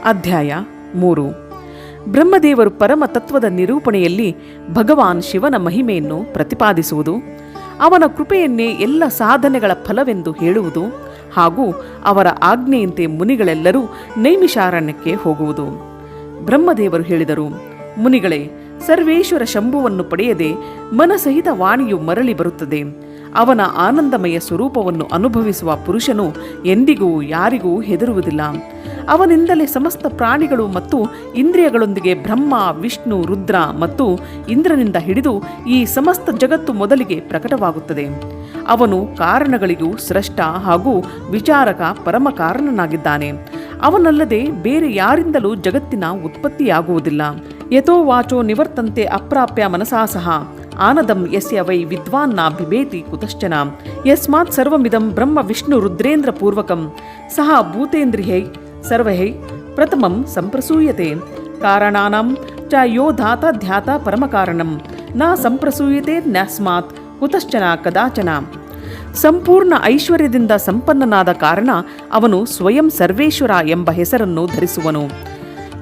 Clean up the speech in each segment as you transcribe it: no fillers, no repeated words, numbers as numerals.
ಅಧ್ಯಾಯ 3. ಬ್ರಹ್ಮದೇವರು ಪರಮ ತತ್ವದ ನಿರೂಪಣೆಯಲ್ಲಿ ಭಗವಾನ್ ಶಿವನ ಮಹಿಮೆಯನ್ನು ಪ್ರತಿಪಾದಿಸುವುದು, ಅವನ ಕೃಪೆಯನ್ನೇ ಎಲ್ಲ ಸಾಧನೆಗಳ ಫಲವೆಂದು ಹೇಳುವುದು ಹಾಗೂ ಅವರ ಆಜ್ಞೆಯಂತೆ ಮುನಿಗಳೆಲ್ಲರೂ ನೈಮಿಷಾರಣ್ಯಕ್ಕೆ ಹೋಗುವುದು. ಬ್ರಹ್ಮದೇವರು ಹೇಳಿದರು, ಮುನಿಗಳೇ, ಸರ್ವೇಶ್ವರ ಶಂಭುವನ್ನು ಪಡೆಯದೆ ಮನಸಹಿತ ವಾಣಿಯು ಮರಳಿ ಬರುತ್ತದೆ. ಅವನ ಆನಂದಮಯ ಸ್ವರೂಪವನ್ನು ಅನುಭವಿಸುವ ಪುರುಷನು ಎಂದಿಗೂ ಯಾರಿಗೂ ಹೆದರುವುದಿಲ್ಲ. ಅವನಿಂದಲೇ ಸಮಸ್ತ ಪ್ರಾಣಿಗಳು ಮತ್ತು ಇಂದ್ರಿಯಗಳೊಂದಿಗೆ ಬ್ರಹ್ಮ, ವಿಷ್ಣು, ರುದ್ರ ಮತ್ತು ಇಂದ್ರನಿಂದ ಹಿಡಿದು ಈ ಸಮಸ್ತ ಜಗತ್ತು ಮೊದಲಿಗೆ ಪ್ರಕಟವಾಗುತ್ತದೆ. ಅವನು ಕಾರಣಗಳಿಗೂ ಸ್ರಷ್ಟ ಹಾಗೂ ವಿಚಾರಕ ಪರಮ ಕಾರಣನಾಗಿದ್ದಾನೆ. ಅವನಲ್ಲದೆ ಬೇರೆ ಯಾರಿಂದಲೂ ಜಗತ್ತಿನ ಉತ್ಪತ್ತಿಯಾಗುವುದಿಲ್ಲ. ಯಥೋ ವಾಚೋ ನಿವರ್ತಂತೆ ಅಪ್ರಾಪ್ಯ ಮನಸಾ ಸಹ ಆನದಂ ಯಸ್ಯ ವೈ ವಿದ್ವಾನ್ನ ಬಿಬೇತಿ ಕುತಶ್ಚನ ಯಸ್ಮಾತ್ ಸರ್ವಮಿದಂ ಬ್ರಹ್ಮ ವಿಷ್ಣು ರುದ್ರೇಂದ್ರ ಪೂರ್ವಕಂ ಸಹ ಭೂತೇಂದ್ರಿಯೈ ಸರ್ವೈ ಪ್ರಥಮಂ ಸಂಪ್ರಸೂಯತೆ ಕಾರಣಾನಾಂ ಚ ಯೋ ಧಾತ ಧ್ಯಾತ ಪರಮಕಾರಣಂ ನ ಸಂಪ್ರಸೂಯತೆ ನ್ಯಸ್ಮಾತ್ ಕುತಶ್ಚನ ಕದಾಚನ. ಸಂಪೂರ್ಣ ಐಶ್ವರ್ಯದಿಂದ ಸಂಪನ್ನನಾದ ಕಾರಣ ಅವನು ಸ್ವಯಂ ಸರ್ವೇಶ್ವರ ಎಂಬ ಹೆಸರನ್ನು ಧರಿಸುವನು.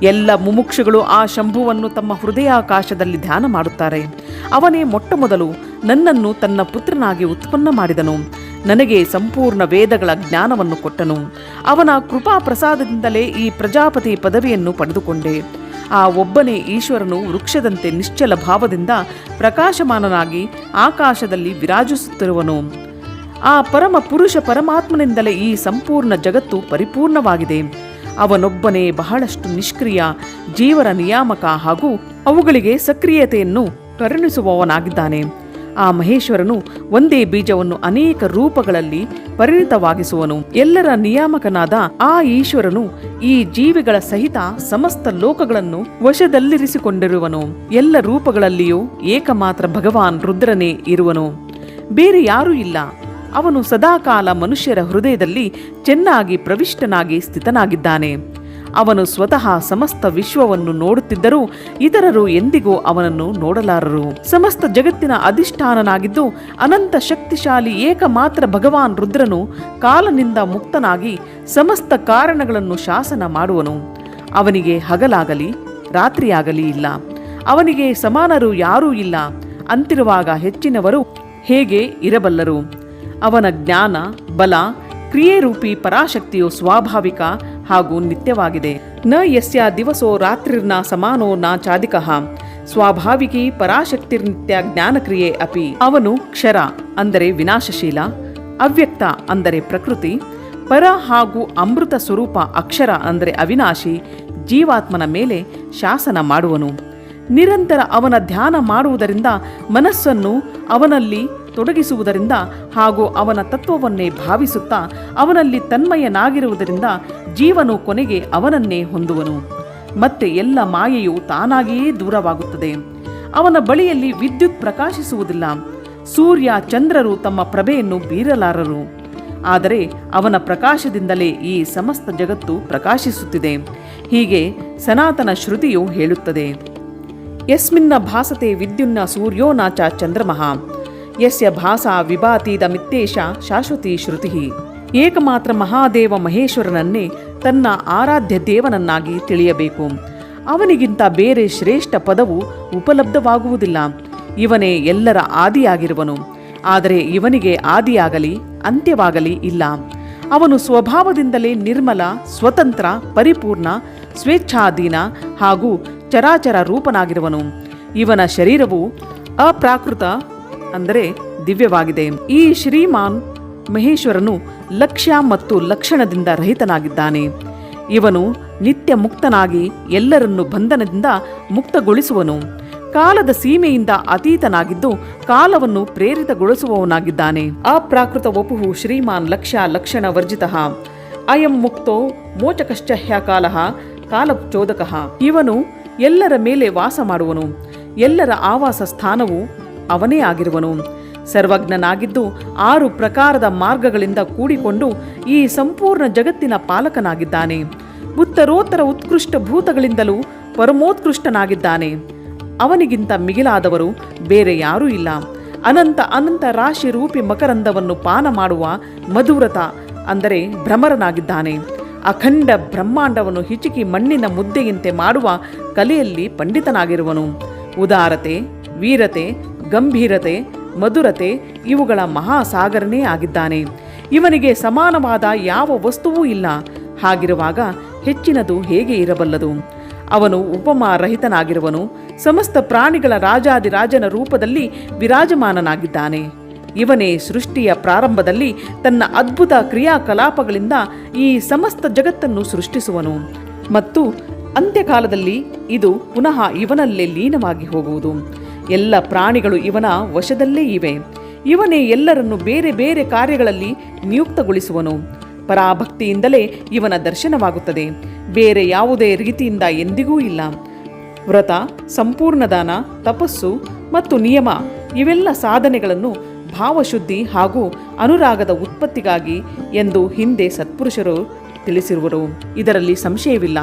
ಎಲ್ಲ ಮುಮುಕ್ಷುಗಳು ಆ ಶಂಭುವನ್ನು ತಮ್ಮ ಹೃದಯಾಕಾಶದಲ್ಲಿ ಧ್ಯಾನ ಮಾಡುತ್ತಾರೆ. ಅವನೇ ಮೊಟ್ಟ ಮೊದಲು ನನ್ನನ್ನು ತನ್ನ ಪುತ್ರನಾಗಿ ಉತ್ಪನ್ನ ಮಾಡಿದನು. ನನಗೆ ಸಂಪೂರ್ಣ ವೇದಗಳ ಜ್ಞಾನವನ್ನು ಕೊಟ್ಟನು. ಅವನ ಕೃಪಾ ಪ್ರಸಾದದಿಂದಲೇ ಈ ಪ್ರಜಾಪತಿ ಪದವಿಯನ್ನು ಪಡೆದುಕೊಂಡೆ. ಆ ಒಬ್ಬನೇ ಈಶ್ವರನು ವೃಕ್ಷದಂತೆ ನಿಶ್ಚಲ ಭಾವದಿಂದ ಪ್ರಕಾಶಮಾನನಾಗಿ ಆಕಾಶದಲ್ಲಿ ವಿರಾಜಿಸುತ್ತಿರುವನು. ಆ ಪರಮ ಪುರುಷ ಪರಮಾತ್ಮನಿಂದಲೇ ಈ ಸಂಪೂರ್ಣ ಜಗತ್ತು ಪರಿಪೂರ್ಣವಾಗಿದೆ. ಅವನೊಬ್ಬನೇ ಬಹಳಷ್ಟು ನಿಷ್ಕ್ರಿಯ ಜೀವರ ನಿಯಾಮಕ ಹಾಗೂ ಅವುಗಳಿಗೆ ಸಕ್ರಿಯತೆಯನ್ನು ಕರುಣಿಸುವವನಾಗಿದ್ದಾನೆ. ಆ ಮಹೇಶ್ವರನು ಒಂದೇ ಬೀಜವನ್ನು ಅನೇಕ ರೂಪಗಳಲ್ಲಿ ಪರಿಣಿತವಾಗಿಸುವನು. ಎಲ್ಲರ ನಿಯಾಮಕನಾದ ಆ ಈಶ್ವರನು ಈ ಜೀವಿಗಳ ಸಹಿತ ಸಮಸ್ತ ಲೋಕಗಳನ್ನು ವಶದಲ್ಲಿರಿಸಿಕೊಂಡಿರುವನು. ಎಲ್ಲ ರೂಪಗಳಲ್ಲಿಯೂ ಏಕಮಾತ್ರ ಭಗವಾನ್ ರುದ್ರನೇ ಇರುವನು, ಬೇರೆ ಯಾರೂ ಇಲ್ಲ. ಅವನು ಸದಾಕಾಲ ಮನುಷ್ಯರ ಹೃದಯದಲ್ಲಿ ಚೆನ್ನಾಗಿ ಪ್ರವಿಷ್ಟನಾಗಿ ಸ್ಥಿತನಾಗಿದ್ದಾನೆ. ಅವನು ಸ್ವತಃ ಸಮಸ್ತ ವಿಶ್ವವನ್ನು ನೋಡುತ್ತಿದ್ದರೂ ಇತರರು ಎಂದಿಗೂ ಅವನನ್ನು ನೋಡಲಾರರು. ಸಮಸ್ತ ಜಗತ್ತಿನ ಅಧಿಷ್ಠಾನನಾಗಿದ್ದು ಅನಂತ ಶಕ್ತಿಶಾಲಿ ಏಕಮಾತ್ರ ಭಗವಾನ್ ರುದ್ರನು ಕಾಲನಿಂದ ಮುಕ್ತನಾಗಿ ಸಮಸ್ತ ಕಾರಣಗಳನ್ನು ಶಾಸನ ಮಾಡುವನು. ಅವನಿಗೆ ಹಗಲಾಗಲಿ ರಾತ್ರಿಯಾಗಲಿ ಇಲ್ಲ. ಅವನಿಗೆ ಸಮಾನರು ಯಾರೂ ಇಲ್ಲ. ಅಂತಿರುವಾಗ ಹೆಚ್ಚಿನವರು ಹೇಗೆ ಇರಬಲ್ಲರು? ಅವನ ಜ್ಞಾನ, ಬಲ, ಕ್ರಿಯೆರೂಪಿ ಪರಾಶಕ್ತಿಯು ಸ್ವಾಭಾವಿಕ ಹಾಗೂ ನಿತ್ಯವಾಗಿದೆ. ನ ಯಸ್ಯ ದಿವಸೋ ರಾತ್ರಿರ್ನ ಸಮಾನೋ ನ ಚಾದಿಕಃ ಸ್ವಾಭಾವಿಕಿ ಪರಾಶಕ್ತಿರ್ನಿತ್ಯ ಜ್ಞಾನಕ್ರಿಯೆ ಅಪಿ. ಅವನು ಕ್ಷರ ಅಂದರೆ ವಿನಾಶಶೀಲ, ಅವ್ಯಕ್ತ ಅಂದರೆ ಪ್ರಕೃತಿ, ಪರ ಹಾಗೂ ಅಮೃತ ಸ್ವರೂಪ ಅಕ್ಷರ ಅಂದರೆ ಅವಿನಾಶಿ ಜೀವಾತ್ಮನ ಮೇಲೆ ಶಾಸನ ಮಾಡುವನು. ನಿರಂತರ ಅವನ ಧ್ಯಾನ ಮಾಡುವುದರಿಂದ, ಮನಸ್ಸನ್ನು ಅವನಲ್ಲಿ ತೊಡಗಿಸುವುದರಿಂದ ಹಾಗೂ ಅವನ ತತ್ವವನ್ನೇ ಭಾವಿಸುತ್ತಾ ಅವನಲ್ಲಿ ತನ್ಮಯನಾಗಿರುವುದರಿಂದ ಜೀವನು ಕೊನೆಗೆ ಅವನನ್ನೇ ಹೊಂದುವನು. ಮತ್ತೆ ಎಲ್ಲ ಮಾಯೆಯು ತಾನಾಗಿಯೇ ದೂರವಾಗುತ್ತದೆ. ಅವನ ಬಳಿಯಲ್ಲಿ ವಿದ್ಯುತ್ ಪ್ರಕಾಶಿಸುವುದಿಲ್ಲ. ಸೂರ್ಯ ಚಂದ್ರರು ತಮ್ಮ ಪ್ರಭೆಯನ್ನು ಬೀರಲಾರರು. ಆದರೆ ಅವನ ಪ್ರಕಾಶದಿಂದಲೇ ಈ ಸಮಸ್ತ ಜಗತ್ತು ಪ್ರಕಾಶಿಸುತ್ತಿದೆ. ಹೀಗೆ ಸನಾತನ ಶ್ರುತಿಯು ಹೇಳುತ್ತದೆ. ಯಸ್ಮಿನ್ನ ಭಾಸತೆ ವಿದ್ಯುನ್ನ ಸೂರ್ಯೋ ನಾಚ ಚಂದ್ರಮಃ ಯಸ್ಯ ಭಾಸ ವಿಭಾತೀದಮಿತ್ತೇಷ ಶಾಶ್ವತಿ ಶ್ರುತಿ. ಏಕಮಾತ್ರ ಮಹಾದೇವ ಮಹೇಶ್ವರನನ್ನೇ ತನ್ನ ಆರಾಧ್ಯ ದೇವನನ್ನಾಗಿ ತಿಳಿಯಬೇಕು. ಅವನಿಗಿಂತ ಬೇರೆ ಶ್ರೇಷ್ಠ ಪದವು ಉಪಲಬ್ಧವಾಗುವುದಿಲ್ಲ. ಇವನೇ ಎಲ್ಲರ ಆದಿಯಾಗಿರುವನು. ಆದರೆ ಇವನಿಗೆ ಆದಿಯಾಗಲಿ ಅಂತ್ಯವಾಗಲಿ ಇಲ್ಲ. ಅವನು ಸ್ವಭಾವದಿಂದಲೇ ನಿರ್ಮಲ, ಸ್ವತಂತ್ರ, ಪರಿಪೂರ್ಣ, ಸ್ವೇಚ್ಛಾಧೀನ ಹಾಗೂ ಚರಾಚರ ರೂಪನಾಗಿರುವನು. ಇವನ ಶರೀರವು ಅಪ್ರಾಕೃತ ಅಂದರೆ ದಿವ್ಯವಾಗಿದೆ. ಈ ಶ್ರೀಮಾನ್ ಮಹೇಶ್ವರನು ಲಕ್ಷ್ಯ ಮತ್ತು ಲಕ್ಷಣದಿಂದ ರಹಿತನಾಗಿದ್ದಾನೆ. ಇವನು ನಿತ್ಯ ಮುಕ್ತನಾಗಿ ಎಲ್ಲರನ್ನು ಬಂಧನದಿಂದ ಮುಕ್ತಗೊಳಿಸುವನು. ಕಾಲದ ಸೀಮೆಯಿಂದ ಅತೀತನಾಗಿದ್ದು ಕಾಲವನ್ನು ಪ್ರೇರಿತಗೊಳಿಸುವವನಾಗಿದ್ದಾನೆ. ಅಪ್ರಾಕೃತ ವಪುಃ ಶ್ರೀಮಾನ್ ಲಕ್ಷ್ಯ ಲಕ್ಷಣ ವರ್ಜಿತಃ ಅಯಂ ಮುಕ್ತೋ ಮೋಚಕಶ್ಚ ಹ್ಯಕಾಲಃ ಕಾಲಚೋದಕಃ. ಇವನು ಎಲ್ಲರ ಮೇಲೆ ವಾಸ ಮಾಡುವನು. ಎಲ್ಲರ ಆವಾಸ ಸ್ಥಾನವು ಅವನೇ ಆಗಿರುವನು. ಸರ್ವಜ್ಞನಾಗಿದ್ದು 6 ಪ್ರಕಾರದ ಮಾರ್ಗಗಳಿಂದ ಕೂಡಿಕೊಂಡು ಈ ಸಂಪೂರ್ಣ ಜಗತ್ತಿನ ಪಾಲಕನಾಗಿದ್ದಾನೆ. ಉತ್ತರೋತ್ತರ ಉತ್ಕೃಷ್ಟ ಭೂತಗಳಿಂದಲೂ ಪರಮೋತ್ಕೃಷ್ಟನಾಗಿದ್ದಾನೆ. ಅವನಿಗಿಂತ ಮಿಗಿಲಾದವರು ಬೇರೆ ಯಾರೂ ಇಲ್ಲ. ಅನಂತ ಅನಂತ ರಾಶಿ ರೂಪಿ ಮಕರಂದವನ್ನು ಪಾನ ಮಾಡುವ ಮಧುವ್ರತ ಅಂದರೆ ಭ್ರಮರನಾಗಿದ್ದಾನೆ. ಅಖಂಡ ಬ್ರಹ್ಮಾಂಡವನ್ನು ಹಿಚುಕಿ ಮಣ್ಣಿನ ಮುದ್ದೆಯಂತೆ ಮಾಡುವ ಕಲೆಯಲ್ಲಿ ಪಂಡಿತನಾಗಿರುವನು. ಉದಾರತೆ, ವೀರತೆ, ಗಂಭೀರತೆ, ಮಧುರತೆ ಇವುಗಳ ಮಹಾಸಾಗರನೇ ಆಗಿದ್ದಾನೆ. ಇವನಿಗೆ ಸಮಾನವಾದ ಯಾವ ವಸ್ತುವೂ ಇಲ್ಲ. ಹಾಗಿರುವಾಗ ಹೆಚ್ಚಿನದು ಹೇಗೆ ಇರಬಲ್ಲದು? ಅವನು ಉಪಮಾರಹಿತನಾಗಿರುವನು. ಸಮಸ್ತ ಪ್ರಾಣಿಗಳ ರಾಜಾದಿರಾಜನ ರೂಪದಲ್ಲಿ ವಿರಾಜಮಾನನಾಗಿದ್ದಾನೆ. ಇವನೇ ಸೃಷ್ಟಿಯ ಪ್ರಾರಂಭದಲ್ಲಿ ತನ್ನ ಅದ್ಭುತ ಕ್ರಿಯಾಕಲಾಪಗಳಿಂದ ಈ ಸಮಸ್ತ ಜಗತ್ತನ್ನು ಸೃಷ್ಟಿಸುವನು ಮತ್ತು ಅಂತ್ಯಕಾಲದಲ್ಲಿ ಇದು ಪುನಃ ಇವನಲ್ಲೇ ಲೀನವಾಗಿ ಹೋಗುವುದು. ಎಲ್ಲ ಪ್ರಾಣಿಗಳು ಇವನ ವಶದಲ್ಲೇ ಇವೆ. ಇವನೇ ಎಲ್ಲರನ್ನು ಬೇರೆ ಬೇರೆ ಕಾರ್ಯಗಳಲ್ಲಿ ನಿಯುಕ್ತಗೊಳಿಸುವನು. ಪರಾಭಕ್ತಿಯಿಂದಲೇ ಇವನ ದರ್ಶನವಾಗುತ್ತದೆ. ಬೇರೆ ಯಾವುದೇ ರೀತಿಯಿಂದ ಎಂದಿಗೂ ಇಲ್ಲ. ವ್ರತ, ಸಂಪೂರ್ಣ ದಾನ, ತಪಸ್ಸು ಮತ್ತು ನಿಯಮ ಇವೆಲ್ಲ ಸಾಧನೆಗಳನ್ನು ಭಾವಶುದ್ಧಿ ಹಾಗೂ ಅನುರಾಗದ ಉತ್ಪತ್ತಿಗಾಗಿ ಎಂದು ಹಿಂದೆ ಸತ್ಪುರುಷರು ತಿಳಿಸಿರುವರು. ಇದರಲ್ಲಿ ಸಂಶಯವಿಲ್ಲ.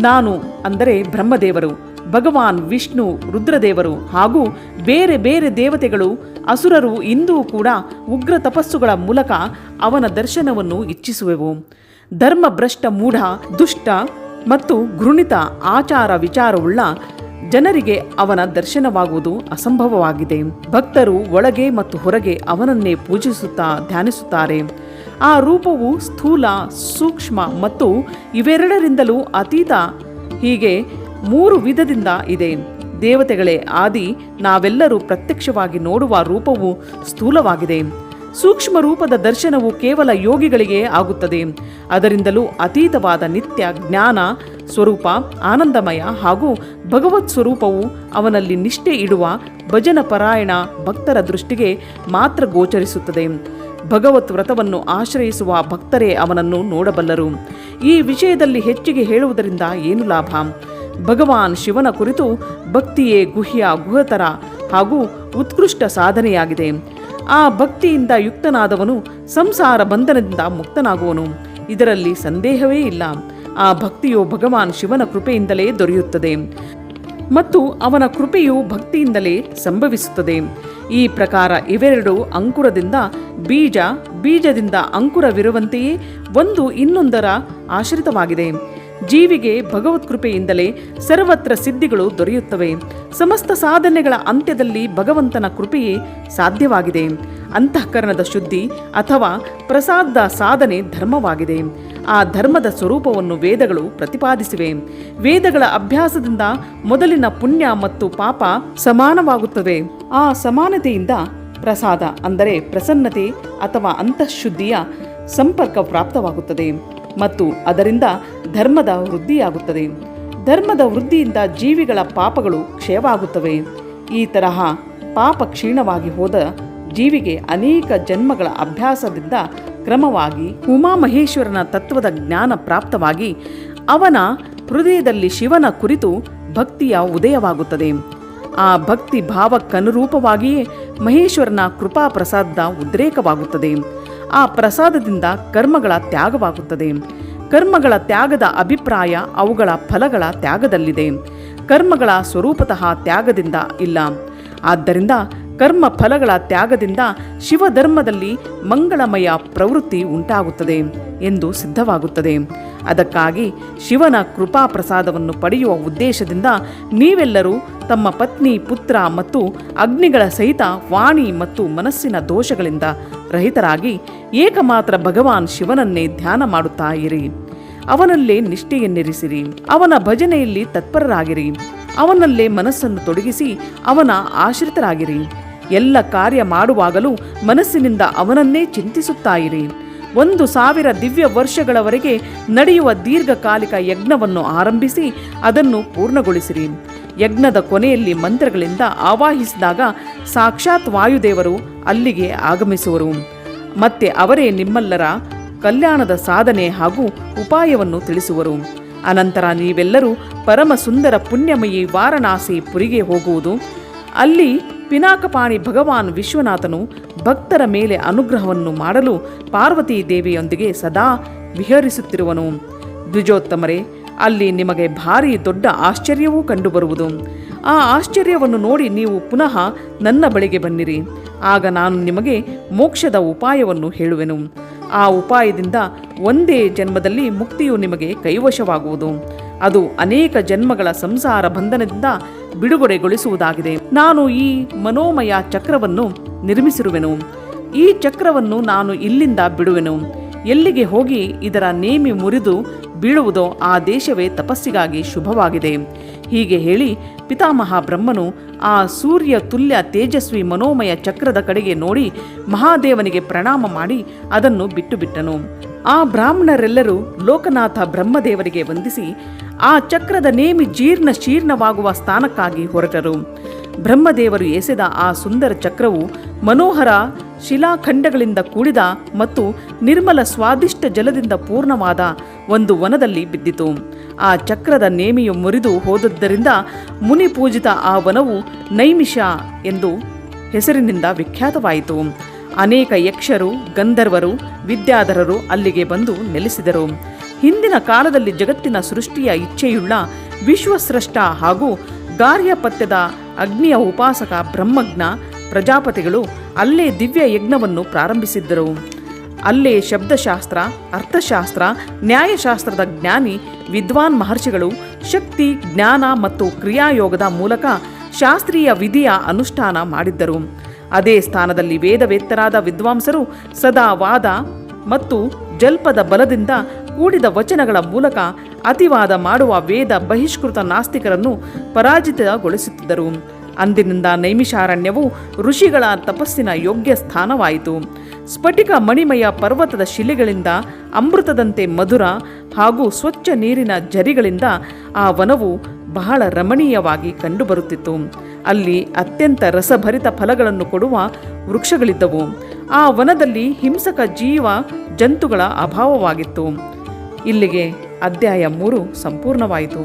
ನಾನು ಅಂದರೆ ಬ್ರಹ್ಮದೇವರು, ಭಗವಾನ್ ವಿಷ್ಣು, ರುದ್ರದೇವರು ಹಾಗೂ ಬೇರೆ ಬೇರೆ ದೇವತೆಗಳು, ಅಸುರರು ಇಂದೂ ಕೂಡ ಉಗ್ರ ತಪಸ್ಸುಗಳ ಮೂಲಕ ಅವನ ದರ್ಶನವನ್ನು ಇಚ್ಛಿಸುವೆವು. ಧರ್ಮಭ್ರಷ್ಟ, ಮೂಢ, ದುಷ್ಟ ಮತ್ತು ಘೃಣಿತ ಆಚಾರ ವಿಚಾರವುಳ್ಳ ಜನರಿಗೆ ಅವನ ದರ್ಶನವಾಗುವುದು ಅಸಂಭವವಾಗಿದೆ. ಭಕ್ತರು ಒಳಗೆ ಮತ್ತು ಹೊರಗೆ ಅವನನ್ನೇ ಪೂಜಿಸುತ್ತಾ ಧ್ಯಾನಿಸುತ್ತಾರೆ. ಆ ರೂಪವು ಸ್ಥೂಲ, ಸೂಕ್ಷ್ಮ ಮತ್ತು ಇವೆರಡರಿಂದಲೂ ಅತೀತ, ಹೀಗೆ 3 ವಿಧದಿಂದ ಇದೆ. ದೇವತೆಗಳೇ ಆದಿ. ನಾವೆಲ್ಲರೂ ಪ್ರತ್ಯಕ್ಷವಾಗಿ ನೋಡುವ ರೂಪವು ಸ್ಥೂಲವಾಗಿದೆ. ಸೂಕ್ಷ್ಮ ರೂಪದ ದರ್ಶನವು ಕೇವಲ ಯೋಗಿಗಳಿಗೆ ಆಗುತ್ತದೆ. ಅದರಿಂದಲೂ ಅತೀತವಾದ ನಿತ್ಯ ಜ್ಞಾನ ಸ್ವರೂಪ, ಆನಂದಮಯ ಹಾಗೂ ಭಗವತ್ ಸ್ವರೂಪವು ಅವನಲ್ಲಿ ನಿಷ್ಠೆ ಇಡುವ ಭಜನ ಪರಾಯಣ ಭಕ್ತರ ದೃಷ್ಟಿಗೆ ಮಾತ್ರ ಗೋಚರಿಸುತ್ತದೆ. ಭಗವತ್ ವ್ರತವನ್ನು ಆಶ್ರಯಿಸುವ ಭಕ್ತರೇ ಅವನನ್ನು ನೋಡಬಲ್ಲರು. ಈ ವಿಷಯದಲ್ಲಿ ಹೆಚ್ಚಿಗೆ ಹೇಳುವುದರಿಂದ ಏನು ಲಾಭ? ಭಗವಾನ್ ಶಿವನ ಕುರಿತು ಭಕ್ತಿಯೇ ಗುಹ್ಯತರ ಹಾಗೂ ಉತ್ಕೃಷ್ಟ ಸಾಧನೆಯಾಗಿದೆ. ಆ ಭಕ್ತಿಯಿಂದ ಯುಕ್ತನಾದವನು ಸಂಸಾರ ಬಂಧನದಿಂದ ಮುಕ್ತನಾಗುವನು. ಇದರಲ್ಲಿ ಸಂದೇಹವೇ ಇಲ್ಲ. ಆ ಭಕ್ತಿಯು ಭಗವಾನ್ ಶಿವನ ಕೃಪೆಯಿಂದಲೇ ದೊರೆಯುತ್ತದೆ ಮತ್ತು ಅವನ ಕೃಪೆಯು ಭಕ್ತಿಯಿಂದಲೇ ಸಂಭವಿಸುತ್ತದೆ. ಈ ಪ್ರಕಾರ ಇವೆರಡು ಅಂಕುರದಿಂದ ಬೀಜ, ಬೀಜದಿಂದ ಅಂಕುರವಿರುವಂತೆಯೇ ಒಂದು ಇನ್ನೊಂದರ ಆಶ್ರಿತವಾಗಿದೆ. ಜೀವಿಗೆ ಭಗವತ್ ಕೃಪೆಯಿಂದಲೇ ಸರ್ವತ್ರ ಸಿದ್ಧಿಗಳು ದೊರೆಯುತ್ತವೆ. ಸಮಸ್ತ ಸಾಧನೆಗಳ ಅಂತ್ಯದಲ್ಲಿ ಭಗವಂತನ ಕೃಪೆಯೇ ಸಾಧ್ಯವಾಗಿದೆ. ಅಂತಃಕರಣದ ಶುದ್ಧಿ ಅಥವಾ ಪ್ರಸಾದ ಸಾಧನೆ ಧರ್ಮವಾಗಿದೆ. ಆ ಧರ್ಮದ ಸ್ವರೂಪವನ್ನು ವೇದಗಳು ಪ್ರತಿಪಾದಿಸಿವೆ. ವೇದಗಳ ಅಭ್ಯಾಸದಿಂದ ಮೊದಲಿನ ಪುಣ್ಯ ಮತ್ತು ಪಾಪ ಸಮಾನವಾಗುತ್ತದೆ. ಆ ಸಮಾನತೆಯಿಂದ ಪ್ರಸಾದ ಅಂದರೆ ಪ್ರಸನ್ನತೆ ಅಥವಾ ಅಂತಃಶುದ್ಧಿಯ ಸಂಪರ್ಕ ಪ್ರಾಪ್ತವಾಗುತ್ತದೆ ಮತ್ತು ಅದರಿಂದ ಧರ್ಮದ ವೃದ್ಧಿಯಾಗುತ್ತದೆ. ಧರ್ಮದ ವೃದ್ಧಿಯಿಂದ ಜೀವಿಗಳ ಪಾಪಗಳು ಕ್ಷಯವಾಗುತ್ತವೆ. ಈ ತರಹ ಪಾಪ ಕ್ಷೀಣವಾಗಿ ಹೋದ ಜೀವಿಗೆ ಅನೇಕ ಜನ್ಮಗಳ ಅಭ್ಯಾಸದಿಂದ ಕ್ರಮವಾಗಿ ಉಮಾಮಹೇಶ್ವರನ ತತ್ವದ ಜ್ಞಾನ ಪ್ರಾಪ್ತವಾಗಿ ಅವನ ಹೃದಯದಲ್ಲಿ ಶಿವನ ಕುರಿತು ಭಕ್ತಿಯ ಉದಯವಾಗುತ್ತದೆ. ಆ ಭಕ್ತಿ ಭಾವಕ್ಕನುರೂಪವಾಗಿಯೇ ಮಹೇಶ್ವರನ ಕೃಪಾ ಪ್ರಸಾದದ ಉದ್ರೇಕವಾಗುತ್ತದೆ. ಆ ಪ್ರಸಾದದಿಂದ ಕರ್ಮಗಳ ತ್ಯಾಗವಾಗುತ್ತದೆ. ಕರ್ಮಗಳ ತ್ಯಾಗದ ಅಭಿಪ್ರಾಯ ಅವುಗಳ ಫಲಗಳ ತ್ಯಾಗದಲ್ಲಿದೆ. ಕರ್ಮಗಳ ಸ್ವರೂಪತಃ ತ್ಯಾಗದಿಂದ ಇಲ್ಲ. ಆದ್ದರಿಂದ ಕರ್ಮ ಫಲಗಳ ತ್ಯಾಗದಿಂದ ಶಿವಧರ್ಮದಲ್ಲಿ ಮಂಗಳಮಯ ಪ್ರವೃತ್ತಿ ಉಂಟಾಗುತ್ತದೆ ಎಂದು ಸಿದ್ಧವಾಗುತ್ತದೆ. ಅದಕ್ಕಾಗಿ ಶಿವನ ಕೃಪಾ ಪ್ರಸಾದವನ್ನು ಪಡೆಯುವ ಉದ್ದೇಶದಿಂದ ನೀವೆಲ್ಲರೂ ತಮ್ಮ ಪತ್ನಿ, ಪುತ್ರ ಮತ್ತು ಅಗ್ನಿಗಳ ಸಹಿತ ವಾಣಿ ಮತ್ತು ಮನಸ್ಸಿನ ದೋಷಗಳಿಂದ ರಹಿತರಾಗಿ ಏಕಮಾತ್ರ ಭಗವಾನ್ ಶಿವನನ್ನೇ ಧ್ಯಾನ ಮಾಡುತ್ತಾ ಇರಿ. ಅವನಲ್ಲೇ ನಿಷ್ಠೆಯನ್ನಿರಿಸಿರಿ. ಅವನ ಭಜನೆಯಲ್ಲಿ ತತ್ಪರರಾಗಿರಿ. ಅವನಲ್ಲೇ ಮನಸ್ಸನ್ನು ತೊಡಗಿಸಿ ಅವನ ಆಶ್ರಿತರಾಗಿರಿ. ಎಲ್ಲ ಕಾರ್ಯ ಮಾಡುವಾಗಲೂ ಮನಸ್ಸಿನಿಂದ ಅವನನ್ನೇ ಚಿಂತಿಸುತ್ತಾ ಇರಿ. 1000 ದಿವ್ಯ ವರ್ಷಗಳವರೆಗೆ ನಡೆಯುವ ದೀರ್ಘಕಾಲಿಕ ಯಜ್ಞವನ್ನು ಆರಂಭಿಸಿ ಅದನ್ನು ಪೂರ್ಣಗೊಳಿಸಿರಿ. ಯಜ್ಞದ ಕೊನೆಯಲ್ಲಿ ಮಂತ್ರಗಳಿಂದ ಆವಾಹಿಸಿದಾಗ ಸಾಕ್ಷಾತ್ ವಾಯುದೇವರು ಅಲ್ಲಿಗೆ ಆಗಮಿಸುವರು. ಮತ್ತೆ ಅವರೇ ನಿಮ್ಮೆಲ್ಲರ ಕಲ್ಯಾಣದ ಸಾಧನೆ ಹಾಗೂ ಉಪಾಯವನ್ನು ತಿಳಿಸುವರು. ಅನಂತರ ನೀವೆಲ್ಲರೂ ಪರಮ ಸುಂದರ ಪುಣ್ಯಮಯಿ ವಾರಣಾಸಿ ಪುರಿಗೆ ಹೋಗುವುದು. ಅಲ್ಲಿ ಪಿನಾಕಪಾಣಿ ಭಗವಾನ್ ವಿಶ್ವನಾಥನು ಭಕ್ತರ ಮೇಲೆ ಅನುಗ್ರಹವನ್ನು ಮಾಡಲು ಪಾರ್ವತೀ ದೇವಿಯೊಂದಿಗೆ ಸದಾ ವಿಹರಿಸುತ್ತಿರುವನು. ದ್ವಿಜೋತ್ತಮರೇ, ಅಲ್ಲಿ ನಿಮಗೆ ಭಾರಿ ದೊಡ್ಡ ಆಶ್ಚರ್ಯವೂ ಕಂಡುಬರುವುದು. ಆ ಆಶ್ಚರ್ಯವನ್ನು ನೋಡಿ ನೀವು ಪುನಃ ನನ್ನ ಬಳಿಗೆ ಬನ್ನಿರಿ. ಆಗ ನಾನು ನಿಮಗೆ ಮೋಕ್ಷದ ಉಪಾಯವನ್ನು ಹೇಳುವೆನು. ಆ ಉಪಾಯದಿಂದ ಒಂದೇ ಜನ್ಮದಲ್ಲಿ ಮುಕ್ತಿಯು ನಿಮಗೆ ಕೈವಶವಾಗುವುದು. ಅದು ಅನೇಕ ಜನ್ಮಗಳ ಸಂಸಾರ ಬಂಧನದಿಂದ ಬಿಡುಗಡೆಗೊಳಿಸುವುದಾಗಿದೆ. ನಾನು ಈ ಮನೋಮಯ ಚಕ್ರವನ್ನು ನಿರ್ಮಿಸಿರುವೆನು. ಈ ಚಕ್ರವನ್ನು ನಾನು ಇಲ್ಲಿಂದ ಬಿಡುವೆನು. ಎಲ್ಲಿಗೆ ಹೋಗಿ ಇದರ ನೇಮಿ ಮುರಿದು ಬೀಳುವುದೋ ಆ ದೇಶವೇ ತಪಸ್ಸಿಗಾಗಿ ಶುಭವಾಗಿದೆ. ಹೀಗೆ ಹೇಳಿ ಪಿತಾಮಹ ಬ್ರಹ್ಮನು ಆ ಸೂರ್ಯ ತುಲ್ಯ ತೇಜಸ್ವಿ ಮನೋಮಯ ಚಕ್ರದ ಕಡೆಗೆ ನೋಡಿ ಮಹಾದೇವನಿಗೆ ಪ್ರಣಾಮ ಮಾಡಿ ಅದನ್ನು ಬಿಟ್ಟು ಬಿಟ್ಟನು. ಆ ಬ್ರಾಹ್ಮಣರೆಲ್ಲರೂ ಲೋಕನಾಥ ಬ್ರಹ್ಮದೇವರಿಗೆ ವಂದಿಸಿ ಆ ಚಕ್ರದ ನೇಮಿ ಜೀರ್ಣ ಶೀರ್ಣವಾಗುವ ಸ್ಥಾನಕ್ಕಾಗಿ ಹೊರಟರು. ಬ್ರಹ್ಮದೇವರು ಎಸೆದ ಆ ಸುಂದರ ಚಕ್ರವು ಮನೋಹರ ಶಿಲಾಖಂಡಗಳಿಂದ ಕೂಡಿದ ಮತ್ತು ನಿರ್ಮಲ ಸ್ವಾದಿಷ್ಟ ಜಲದಿಂದ ಪೂರ್ಣವಾದ ಒಂದು ವನದಲ್ಲಿ ಬಿದ್ದಿತು. ಆ ಚಕ್ರದ ನೇಮಿಯು ಮುರಿದು ಹೋದದ್ದರಿಂದ ಮುನಿ ಪೂಜಿತ ಆ ವನವು ನೈಮಿಷ ಎಂದು ಹೆಸರಿನಿಂದ ವಿಖ್ಯಾತವಾಯಿತು. ಅನೇಕ ಯಕ್ಷರು, ಗಂಧರ್ವರು, ವಿದ್ಯಾಧರರು ಅಲ್ಲಿಗೆ ಬಂದು ನೆಲೆಸಿದರು. ಹಿಂದಿನ ಕಾಲದಲ್ಲಿ ಜಗತ್ತಿನ ಸೃಷ್ಟಿಯ ಇಚ್ಛೆಯುಳ್ಳ ವಿಶ್ವಸ್ರಷ್ಟ ಹಾಗೂ ಗಾರ್ಹಪತ್ಯದ ಅಗ್ನಿಯ ಉಪಾಸಕ ಬ್ರಹ್ಮಜ್ಞ ಪ್ರಜಾಪತಿಗಳು ಅಲ್ಲೇ ದಿವ್ಯ ಯಜ್ಞವನ್ನು ಪ್ರಾರಂಭಿಸಿದ್ದರು. ಅಲ್ಲೇ ಶಬ್ದಶಾಸ್ತ್ರ, ಅರ್ಥಶಾಸ್ತ್ರ, ನ್ಯಾಯಶಾಸ್ತ್ರದ ಜ್ಞಾನಿ ವಿದ್ವಾನ್ ಮಹರ್ಷಿಗಳು ಶಕ್ತಿ, ಜ್ಞಾನ ಮತ್ತು ಕ್ರಿಯಾಯೋಗದ ಮೂಲಕ ಶಾಸ್ತ್ರೀಯ ವಿಧಿಯ ಅನುಷ್ಠಾನ ಮಾಡಿದ್ದರು. ಅದೇ ಸ್ಥಾನದಲ್ಲಿ ವೇದವೇತ್ತರಾದ ವಿದ್ವಾಂಸರು ಸದಾ ವಾದ ಮತ್ತು ಜಲ್ಪದ ಬಲದಿಂದ ಕೂಡಿದ ವಚನಗಳ ಮೂಲಕ ಅತಿವಾದ ಮಾಡುವ ವೇದ ಬಹಿಷ್ಕೃತ ನಾಸ್ತಿಕರನ್ನು ಪರಾಜಿತಗೊಳಿಸುತ್ತಿದ್ದರು. ಅಂದಿನಿಂದ ನೈಮಿಷಾರಣ್ಯವು ಋಷಿಗಳ ತಪಸ್ಸಿನ ಯೋಗ್ಯ ಸ್ಥಾನವಾಯಿತು. ಸ್ಫಟಿಕ ಮಣಿಮಯ ಪರ್ವತದ ಶಿಲೆಗಳಿಂದ ಅಮೃತದಂತೆ ಮಧುರ ಹಾಗೂ ಸ್ವಚ್ಛ ನೀರಿನ ಝರಿಗಳಿಂದ ಆ ವನವು ಬಹಳ ರಮಣೀಯವಾಗಿ ಕಂಡುಬರುತ್ತಿತ್ತು. ಅಲ್ಲಿ ಅತ್ಯಂತ ರಸಭರಿತ ಫಲಗಳನ್ನು ಕೊಡುವ ವೃಕ್ಷಗಳಿದ್ದವು. ಆ ವನದಲ್ಲಿ ಹಿಂಸಕ ಜೀವ ಜಂತುಗಳ ಅಭಾವವಾಗಿತ್ತು. ಇಲ್ಲಿಗೆ ಅಧ್ಯಾಯ 3 ಸಂಪೂರ್ಣವಾಯಿತು.